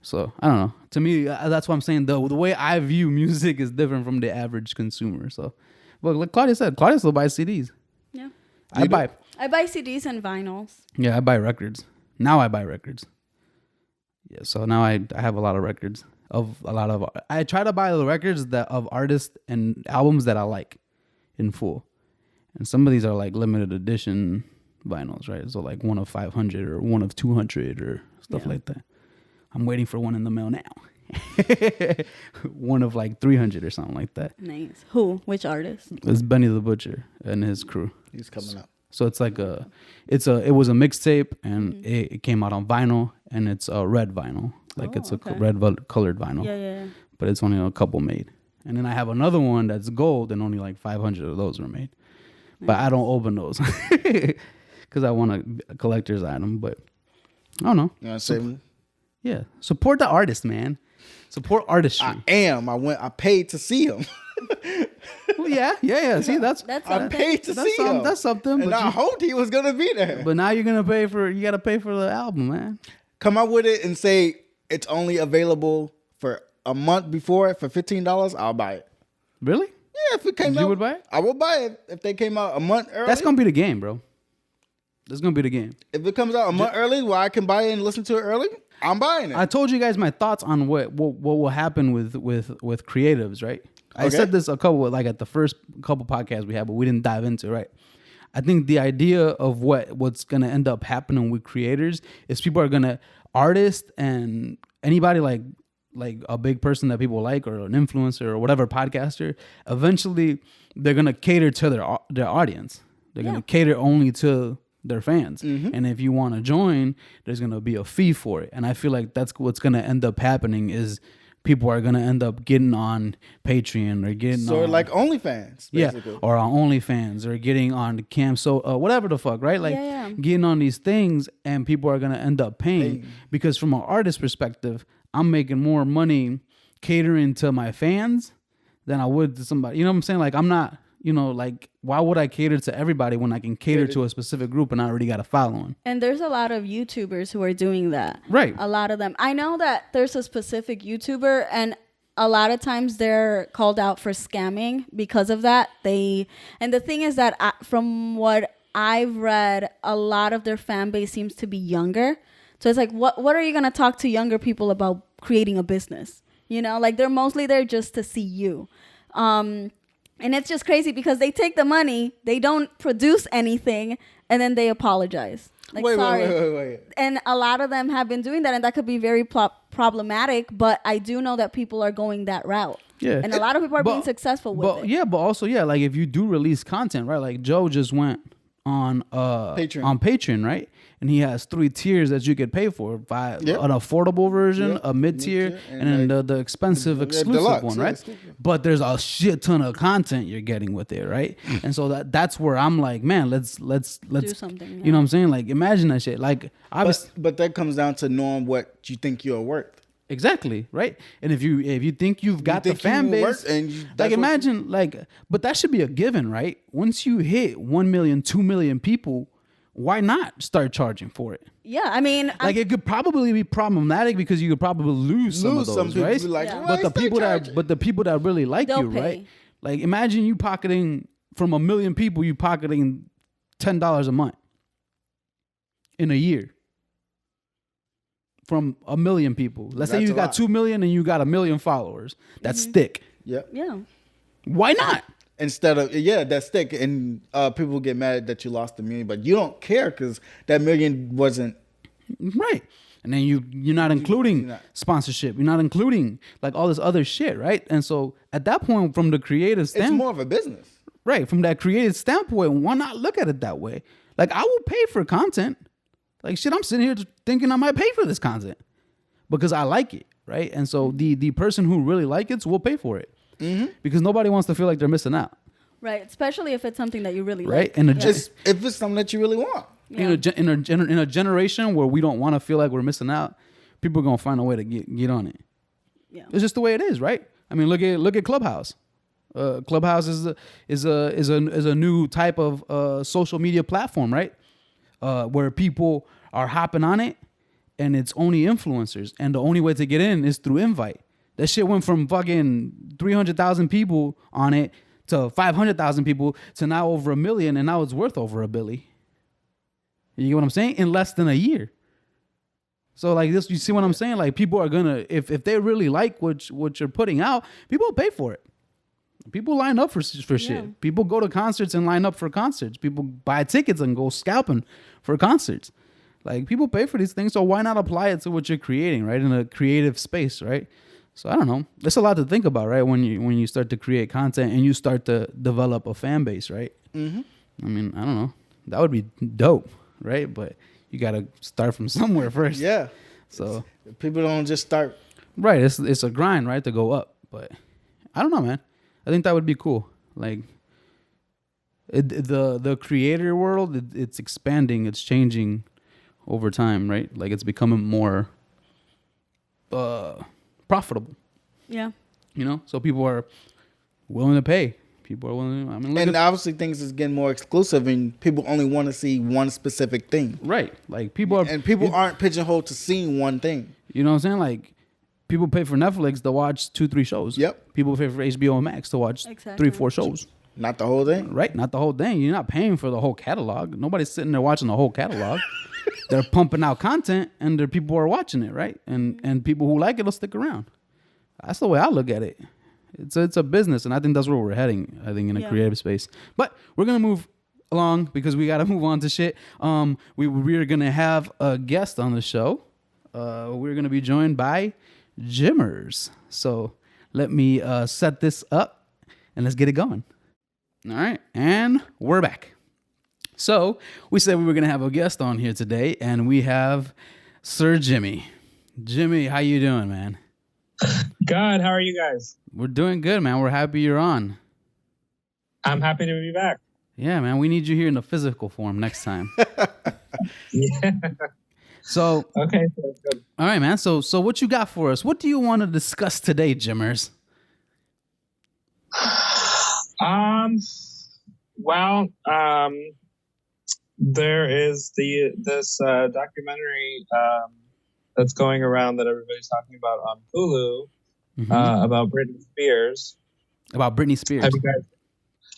So I don't know. To me, that's what I'm saying. The way I view music is different from the average consumer. So, but like Claudia said, Claudia still buys CDs. Yeah. I buy CDs and vinyls. Yeah, I buy records. Now I buy records. Yeah, so now I have a lot of records of a lot of. I try to buy the records of artists and albums that I like in full, and some of these are like limited edition vinyls, right? So like one of 500 or one of 200 or stuff like that. I'm waiting for one in the mail now. One of like 300 or something like that. Nice. Who? Which artist? It's Benny the Butcher and his crew. He's coming up. So it's like it was a mixtape and it came out on vinyl and it's a red vinyl. Like it's a red colored vinyl. Yeah. But it's only a couple made. And then I have another one that's gold and only like 500 of those were made. Nice. But I don't open those because I want a collector's item. But I don't know. You know what I'm saying? Yeah. Support the artist, man. Support artistry. I paid to see him. Well, yeah. See, that's I paid to see him. That's something. And I hoped he was gonna be there. But now you gotta pay for the album, man. Come out with it and say it's only available for a month before for $15. I'll buy it. Really? Yeah, if it came out, you would buy it? I would buy it if they came out a month early. That's gonna be the game, bro. That's gonna be the game. If it comes out a month early, where I can buy it and listen to it early, I'm buying it. I told you guys my thoughts on what will happen with creatives, right? I said this at the first couple podcasts we had, but we didn't dive into it, right? I think the idea of what's gonna end up happening with creators is people are gonna artists and anybody like a big person that people like or an influencer or whatever podcaster, eventually they're gonna cater to their audience. They're gonna cater only to their fans. And if you want to join, there's going to be a fee for it. And I feel like that's what's going to end up happening is people are going to end up getting on Patreon or getting on like OnlyFans, basically. Yeah, or on OnlyFans or getting on Cam, so whatever the fuck, right? Like getting on these things and people are going to end up paying because from an artist perspective, I'm making more money catering to my fans than I would to somebody. You know what I'm saying? Like I'm not, like why would I cater to everybody when I can cater to a specific group and I already got a following? And there's a lot of YouTubers who are doing that. Right. A lot of them. I know that there's a specific YouTuber and a lot of times they're called out for scamming because of that. And the thing is that from what I've read, a lot of their fan base seems to be younger. So it's like, what are you going to talk to younger people about creating a business? Like they're mostly there just to see you. And it's just crazy because they take the money, they don't produce anything, and then they apologize. Like, Wait. And a lot of them have been doing that, and that could be very problematic, but I do know that people are going that route. Yeah. And a lot of people are being successful with it. Yeah, but also, like if you do release content, right? Like Joe just went Patreon. Patreon, right? And he has 3 tiers that you could pay for: an affordable version, a mid-tier, and then the expensive exclusive deluxe, one, right? exclusive. But there's a shit ton of content you're getting with it, right? And so that's where I'm like, man, let's Do something. You know what I'm saying? Like, imagine that shit. Like, obviously, But that comes down to knowing what you think you're worth. exactly, right? And if you think you've got the think fan you base, work and like, that's what imagine but that should be a given, right? Once you hit 1 million, 2 million people, why not start charging for it? Yeah, I mean, Like, it could probably be problematic because you could probably lose some of those, some people right? be like, Yeah. "Why But the start people charging?" the people that really like They'll you, right? pay. Like, imagine you pocketing from 1 million people, you pocketing $10 a month in a year from 1 million people. Let's say That's you a got lot. 2 million and you got 1 million followers. That's thick. Yep. yeah. Why not? Instead of that's thick, and people get mad that you lost $1 million, but you don't care because that $1 million wasn't. Right. And then you're not including sponsorship. You're not including like all this other shit, right? And so at that point, from the creative It's standpoint, more of a business. right, from that creative standpoint, why not look at it that way? Like, I will pay for content. Like, shit, I'm sitting here thinking I might pay for this content because I like it, right? And so the person who really like it will pay for it because nobody wants to feel like they're missing out, Right, especially if it's something that you really right? like. And If it's something that you really want. Yeah. in a generation where we don't want to feel like we're missing out, people are gonna find a way to get on it. Yeah. It's just the way it is, right? I mean, look at Clubhouse. Clubhouse is a new type of social media platform, right? Where people are hopping on it, and it's only influencers, and the only way to get in is through invite. That shit went from fucking 300,000 people on it to 500,000 people to now over 1 million, and now it's worth over $1 billion. You get what I'm saying? In less than a year. So like this, you see what I'm saying? Like, people are gonna, if they really like what you're putting out, people will pay for it. People line up for shit. People go to concerts and line up for concerts. People buy tickets and go scalping for concerts. Like, people pay for these things, so why not apply it to what you're creating, right? In a creative space, right? So I don't know. There's a lot to think about, right? When you start to create content and you start to develop a fan base, right? Mm-hmm. I mean, I don't know. That would be dope, right? But you got to start from somewhere first. Yeah. So People don't just start. right, it's a grind, right, to go up. But I don't know, man. I think that would be cool. Like, the creator world, it's expanding, it's changing over time, right? Like, it's becoming more profitable. Yeah. You know, so people are willing to pay. People are willing. I mean, look And at, obviously things is getting more exclusive, and people only want to see one specific thing. right. Like, people are, And people aren't pigeonholed to seeing one thing. you know what I'm saying? Like, people pay for Netflix to watch 2-3 shows. Yep. People pay for HBO Max to watch Exactly. 3-4 shows. Not the whole thing. Right, not the whole thing. You're not paying for the whole catalog. Nobody's sitting there watching the whole catalog. They're pumping out content, and there people are watching it, right? And people who like it will stick around. That's the way I look at it. It's a business, and I think that's where we're heading. I think in a Yeah. creative space. But we're gonna move along because we gotta move on to shit. We're gonna have a guest on the show. We're gonna be joined by Jimmers. So let me set this up, and let's get it going. All right, and we're back. So we said we were gonna have a guest on here today, and we have Sir Jimmy. Jimmy, how you doing, man? Good. How are you guys? We're doing good, man. We're happy you're on. I'm happy to be back. Yeah, man. We need you here in a physical form next time. Yeah. So, Okay. That's good. all right, man. So what you got for us? What do you want to discuss today, Jimmers? Well, there is this documentary that's going around that everybody's talking about on Hulu about Britney Spears. About Britney Spears.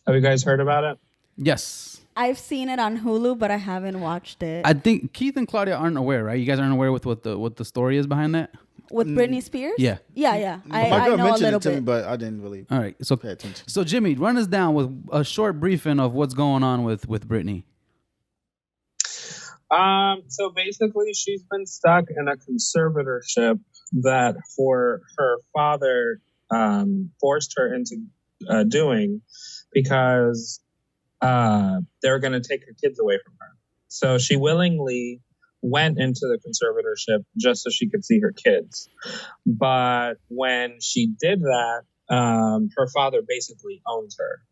Have you guys heard about it? Yes. I've seen it on Hulu, but I haven't watched it. I think Keith and Claudia aren't aware, right? You guys aren't aware with what the story is behind that? With Britney Spears? Yeah. Yeah. My I girl know a mentioned little it to me, bit. but I didn't really All right. So pay attention. So Jimmy, run us down with a short briefing of what's going on with Britney. So basically, she's been stuck in a conservatorship that her father forced her into doing because they were going to take her kids away from her. So she willingly went into the conservatorship just so she could see her kids. But when she did that, her father basically owns her.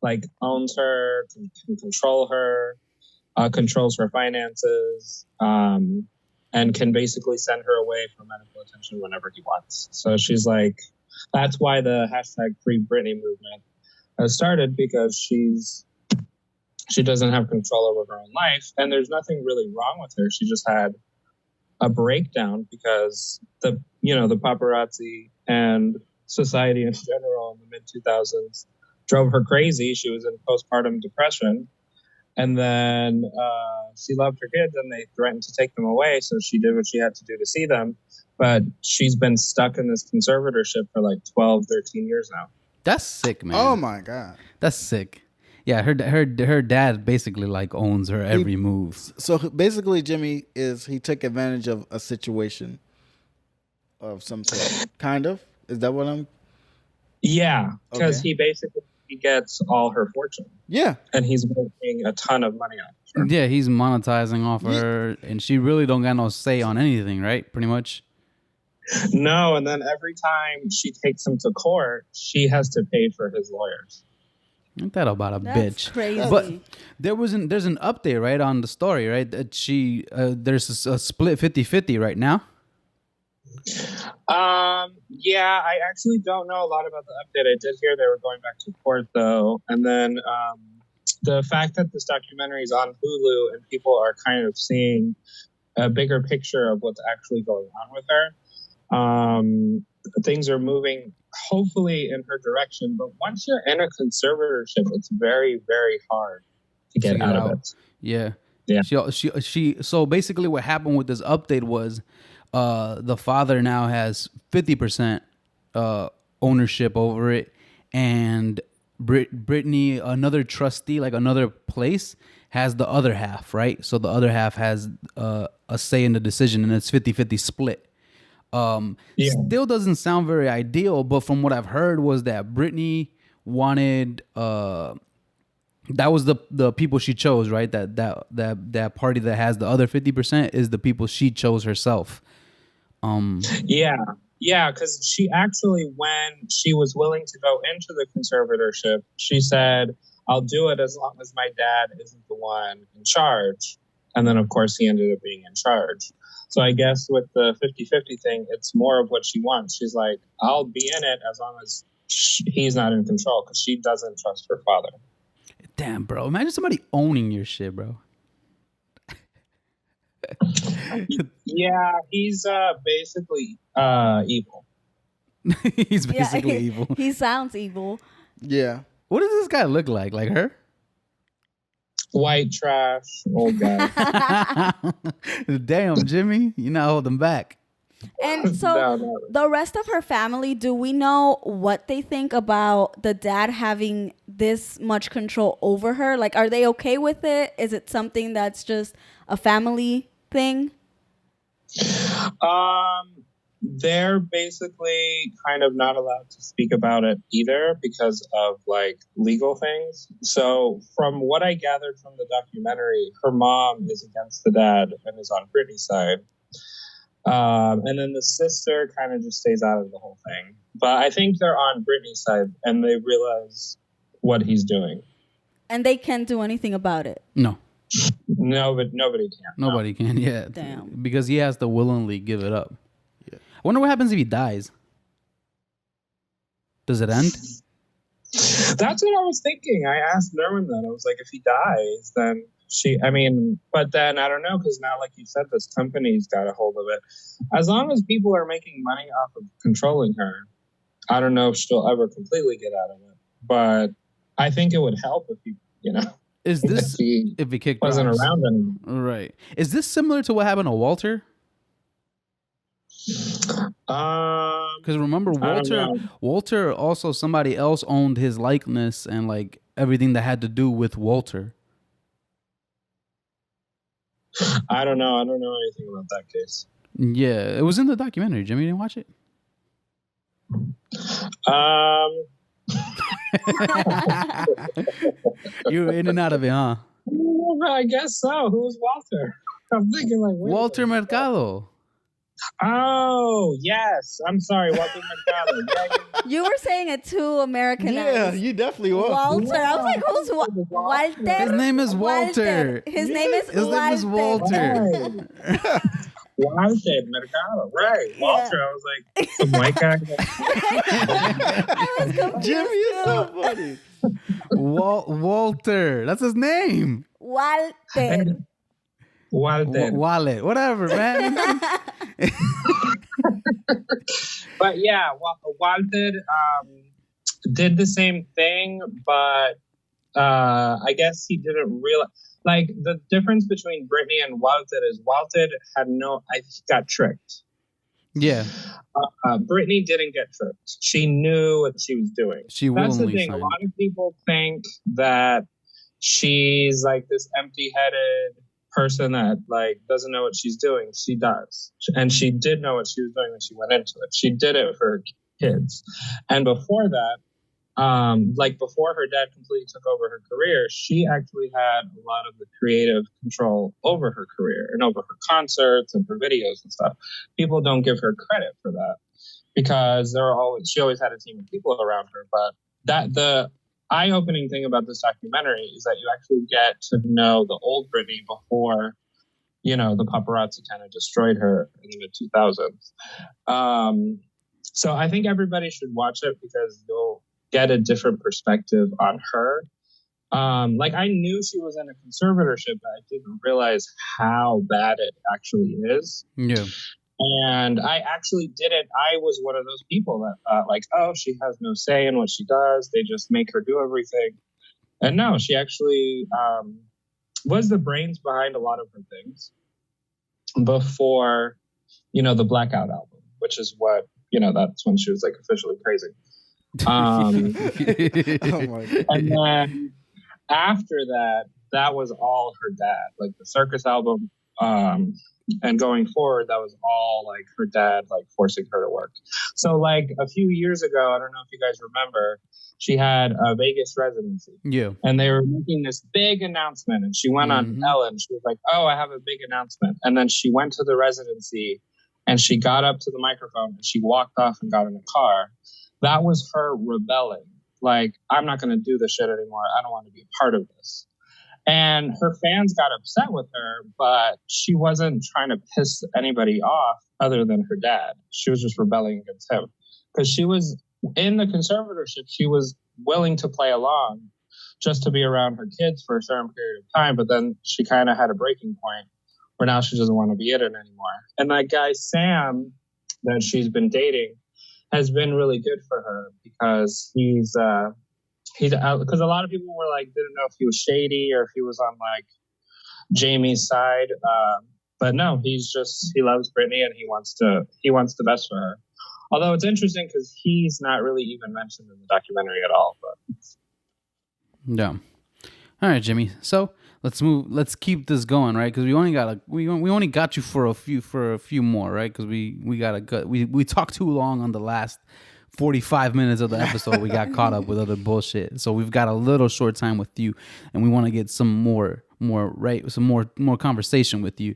Like, owns her, can control her, controls her finances, and can basically send her away for medical attention whenever he wants. So she's like, that's why the hashtag Free Britney movement has started, because she doesn't have control over her own life, and there's nothing really wrong with her. She just had a breakdown because the paparazzi and society in general in the mid 2000s drove her crazy. She was in postpartum depression, and then she loved her kids, and they threatened to take them away. So she did what she had to do to see them, but she's been stuck in this conservatorship for like 12, 13 years now. That's sick, man. Oh my God. That's sick. Yeah, her dad basically like owns her every move. So basically, Jimmy he took advantage of a situation of some sort. Kind of. Is that what I'm? Yeah, because Okay. he basically gets all her fortune, Yeah. and he's making a ton of money off her. Yeah, he's monetizing off her, and she really don't got no say on anything, right? Pretty much. No, and then every time she takes him to court, she has to pay for his lawyers. Ain't that about a That's bitch? crazy. But there's an update, right, on the story, right? That she there's a split 50-50 right now. Yeah, I actually don't know a lot about the update. I did hear they were going back to court though, and then the fact that this documentary is on Hulu and people are kind of seeing a bigger picture of what's actually going on with her. Things are moving hopefully in her direction, but once you're in a conservatorship, it's very, very hard to get out of it. Yeah. Yeah. She so basically what happened with this update was the father now has 50% ownership over it, and Brittany, another trustee, like another place, has the other half, right? So the other half has a say in the decision, and it's 50-50 split. Still doesn't sound very ideal, but from what I've heard was that Brittany wanted that was the people she chose, right? That party that has the other 50% is the people she chose herself. Yeah, because she actually, when she was willing to go into the conservatorship, she said, I'll do it as long as my dad isn't the one in charge. And then, of course, he ended up being in charge. So I guess with the 50-50 thing, it's more of what she wants. She's like, I'll be in it as long as he's not in control, because she doesn't trust her father. Damn, bro. Imagine somebody owning your shit, bro. Yeah, he's basically evil. He's basically evil. He sounds evil. Yeah. What does this guy look like? Like her? White trash, old guy. Damn, Jimmy. You're not holding back. And so No. the rest of her family, do we know what they think about the dad having this much control over her? Like, are they okay with it? Is it something that's just a family thing? They're basically kind of not allowed to speak about it either because of like legal things. So from what I gathered from the documentary, her mom is against the dad and is on Britney's side. And then the sister kind of just stays out of the whole thing. But I think they're on Britney's side and they realize what he's doing. And they can't do anything about it. No. No, but nobody can. Nobody can. Yeah. Damn. Because he has to willingly give it up. Yeah. I wonder what happens if he dies. Does it end? That's what I was thinking. I asked Nerwin that. I was like, if he dies, then but then I don't know, because now, like you said, this company's got a hold of it. As long as people are making money off of controlling her, I don't know if she'll ever completely get out of it. But I think it would help if Is this if he kicked wasn't rocks? around anymore. Right. Is this similar to what happened to Walter? Because remember, I don't know. Walter also, somebody else owned his likeness and like everything that had to do with Walter. I don't know. I don't know anything about that case. Yeah, it was in the documentary. Jimmy, you didn't watch it? You were in and out of it, huh? I guess so. Who's Walter? I'm thinking like wait a Walter minute. Mercado. Oh yes, I'm sorry, Walter Mercado. Yeah, You were saying it too Americanized. Yeah, you definitely was. Walter. I was like, who's Walter? His name is Walter. His name is His name is Walter. Right. Walter Mercado, right? Walter. I was like, some white guy. I was confused. Jimmy is too. so funny. Walter. That's his name. Walter. Walter. Wallet. Whatever, man. But yeah, Walter did the same thing, but I guess he didn't realize. Like the difference between Brittany and Walter is Walter had got tricked. Yeah. Brittany didn't get tricked. She knew what she was doing. She That's the willingly thing. A signed. lot of people think that she's like this empty-headed person that like doesn't know what she's doing. She does, and she did know what she was doing when she went into it. She did it for her kids, and before that, like before her dad completely took over her career, she actually had a lot of the creative control over her career and over her concerts and her videos and stuff. People don't give her credit for that because she always had a team of people around her. But the eye-opening thing about this documentary is that you actually get to know the old Britney before, the paparazzi kind of destroyed her in the mid-2000s. So I think everybody should watch it because you'll get a different perspective on her. Like I knew she was in a conservatorship, but I didn't realize how bad it actually is. Yeah. And I actually didn't. I was one of those people that thought like, oh, she has no say in what she does. They just make her do everything. And no, she actually was the brains behind a lot of her things before, the Blackout album, which is what, that's when she was like officially crazy. Oh my God. And then after that was all her dad, like the Circus album. And going forward, that was all like her dad, like forcing her to work. So like a few years ago, I don't know if you guys remember, she had a Vegas residency. Yeah. And they were making this big announcement. And she went on Ellen. She was like, oh, I have a big announcement. And then she went to the residency and she got up to the microphone and she walked off and got in a car. That was her rebelling. Like, I'm not going to do this shit anymore. I don't want to be a part of this. And her fans got upset with her, but she wasn't trying to piss anybody off other than her dad. She was just rebelling against him. Because she was in the conservatorship, she was willing to play along just to be around her kids for a certain period of time. But then she kind of had a breaking point where now she doesn't want to be in it anymore. And that guy, Sam, that she's been dating, has been really good for her because he's because a lot of people were like, didn't know if he was shady or if he was on like Jamie's side. But no, he loves Britney and he wants the best for her. Although it's interesting because he's not really even mentioned in the documentary at all. But Yeah. All right, Jimmy. So let's keep this going, right? Because we only got you for a few more, right? Because we talked too long on the last 45 minutes of the episode. We got caught up with other bullshit, so we've got a little short time with you, and we want to get some more conversation with you.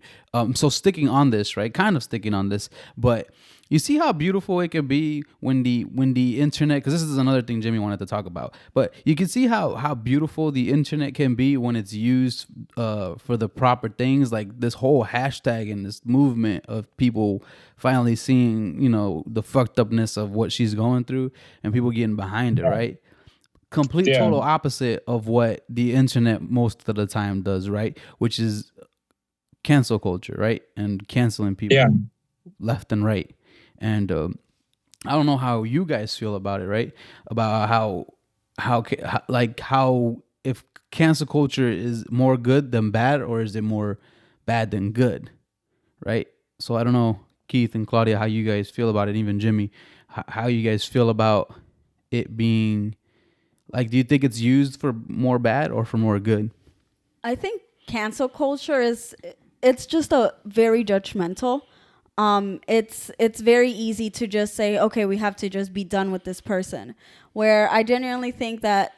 So sticking on this, right? Kind of sticking on this, but you see how beautiful it can be when the internet, because this is another thing Jimmy wanted to talk about, but you can see how beautiful the internet can be when it's used for the proper things, like this whole hashtag and this movement of people finally seeing, the fucked upness of what she's going through and people getting behind it, right? Complete total opposite of what the internet most of the time does, right? Which is cancel culture, right? And canceling people left and right. And I don't know how you guys feel about it, right? About how if cancel culture is more good than bad, or is it more bad than good, right? So I don't know, Keith and Claudia, how you guys feel about it, even Jimmy, how you guys feel about it being, like, do you think it's used for more bad or for more good? I think cancel culture it's just a very judgmental. it's very easy to just say, okay, we have to just be done with this person. Where I genuinely think that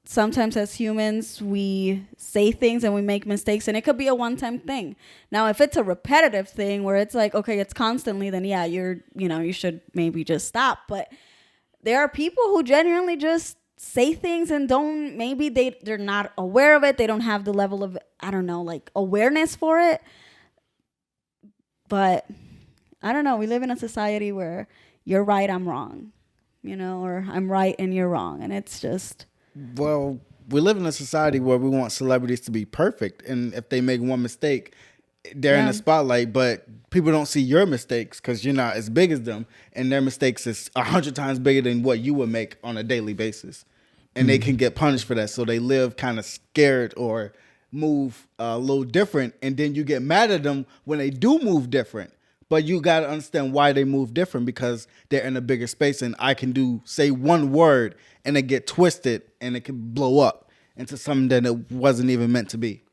sometimes as humans we say things and we make mistakes, and it could be a one-time thing. Now, if it's a repetitive thing where it's like, okay, it's constantly, then yeah, you should maybe just stop. But there are people who genuinely just say things and they're not aware of it. They don't have the level of, I don't know, like awareness for it. But I don't know. We live in a society where you're right, I'm wrong, or I'm right and you're wrong. And it's just. Well, we live in a society where we want celebrities to be perfect. And if they make one mistake, they're in the spotlight. But people don't see your mistakes because you're not as big as them. And their mistakes is 100 times bigger than what you would make on a daily basis. And they can get punished for that. So they live kind of scared or move a little different. And then you get mad at them when they do move different. But you got to understand why they move different, because they're in a bigger space, and I can say one word and it get twisted and it can blow up into something that it wasn't even meant to be.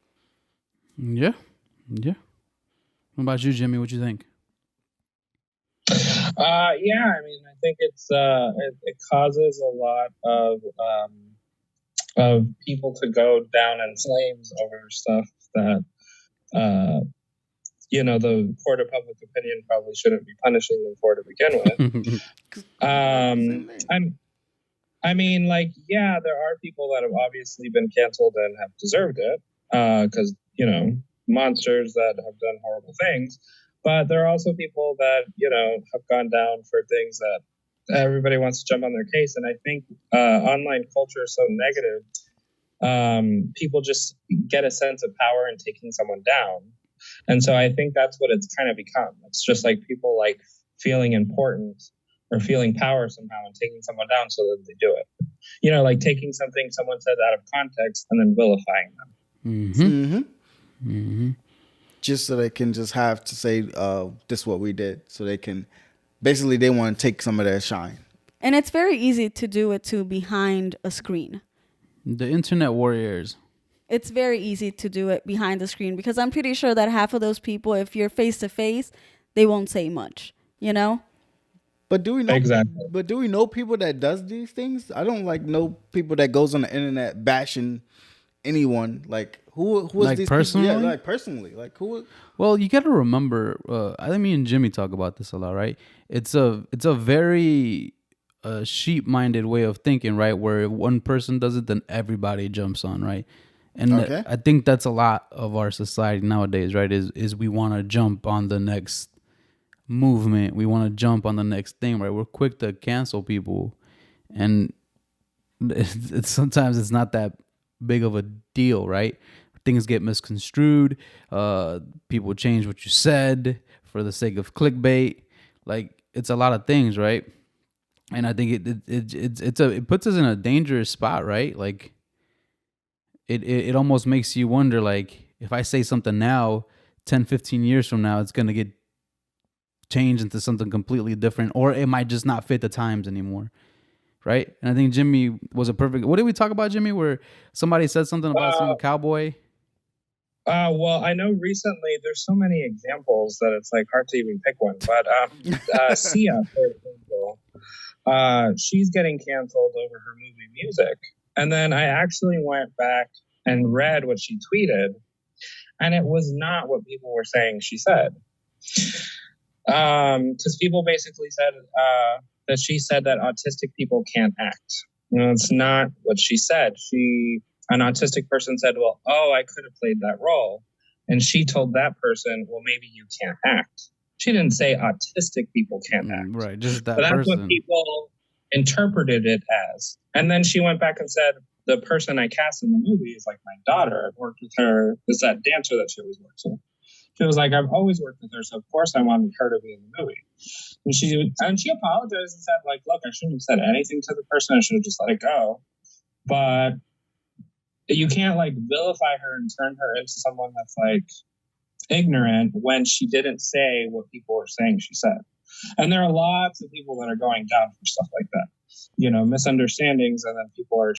Yeah. What about you, Jimmy? What you think? I think it's it causes a lot of people to go down in flames over stuff that the court of public opinion probably shouldn't be punishing them for to begin with. There are people that have obviously been canceled and have deserved it because, monsters that have done horrible things. But there are also people that, have gone down for things that everybody wants to jump on their case. And I think online culture is so negative. People just get a sense of power in taking someone down. And so I think that's what it's kind of become. It's just like people like feeling important or feeling power somehow and taking someone down so that they do it. Like taking something someone said out of context and then vilifying them. Just so they can just have to say, this is what we did. So they can, basically they want to take some of their shine. And it's very easy to do it too behind a screen. The internet warriors. It's very easy to do it behind the screen because I'm pretty sure that half of those people, if you're face to face, they won't say much, But do we know? Exactly. But do we know people that does these things? I don't know people that goes on the internet bashing anyone. Like who is like these personally? people? Yeah, like personally. Like who? Well, you got to remember. I think me and Jimmy talk about this a lot, right? It's a very sheep-minded way of thinking, right? Where if one person does it, then everybody jumps on, right? And I think that's a lot of our society nowadays, right? Is we want to jump on the next movement. We want to jump on the next thing, right? We're quick to cancel people. And sometimes it's not that big of a deal, right? Things get misconstrued. People change what you said for the sake of clickbait. Like, it's a lot of things, right? And I think it puts us in a dangerous spot, right? Like, it almost makes you wonder, like, if I say something now, 10, 15 years from now, it's going to get changed into something completely different, or it might just not fit the times anymore, right? And I think Jimmy was a perfect... What did we talk about, Jimmy, where somebody said something about some cowboy? Well, I know recently there's so many examples that it's like hard to even pick one, but Sia, for example, she's getting canceled over her movie Music. And then I actually went back and read what she tweeted, and it was not what people were saying she said. Because people basically said that she said that autistic people can't act. It's not what she said. An autistic person said, well, I could have played that role. And she told that person, well, maybe you can't act. She didn't say autistic people can't act. Right, just that but that's person. what people interpreted it as. And then she went back and said, the person I cast in the movie is like my daughter. I've worked with her. It's that dancer that she always works with. She was like, I've always worked with her, so of course I wanted her to be in the movie. And she apologized and said, like, look, I shouldn't have said anything to the person. I should have just let it go. But you can't like vilify her and turn her into someone that's like ignorant when she didn't say what people were saying she said. And there are lots of people that are going down for stuff like that. Misunderstandings, and then people are